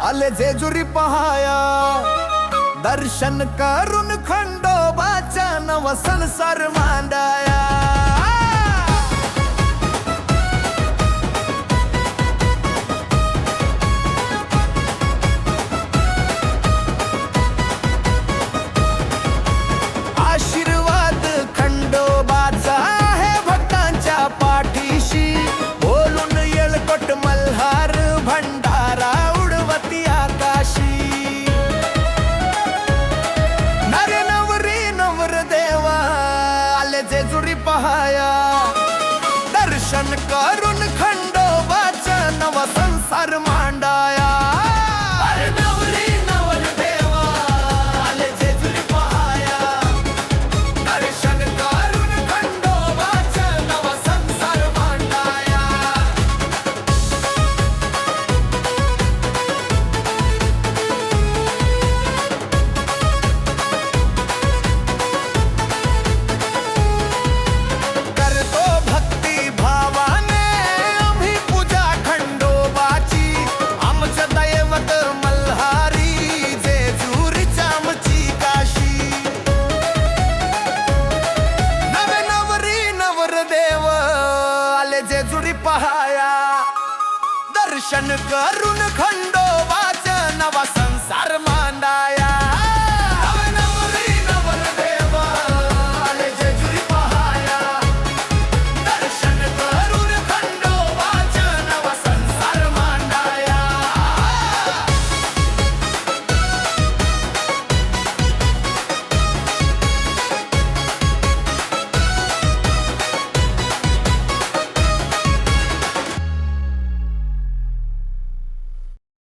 आले जेजुरी पहाया, दर्शन करून खंडोबाचा नव संसार मांडाया। आशीर्वाद खंडोबाचा आहे भक्तांच्या पाठीशी, बोलून येळकोट मल्हार भंडारा उडवती आकाशी। नरे नवरी नवर देवा आले जेजुरी पहाया, दर्शन करून खंडोबाचा नव संसार मांडाया। जेजुरी पहाया, दर्शन करून खंडोबाचा नवा संसार मांडाया।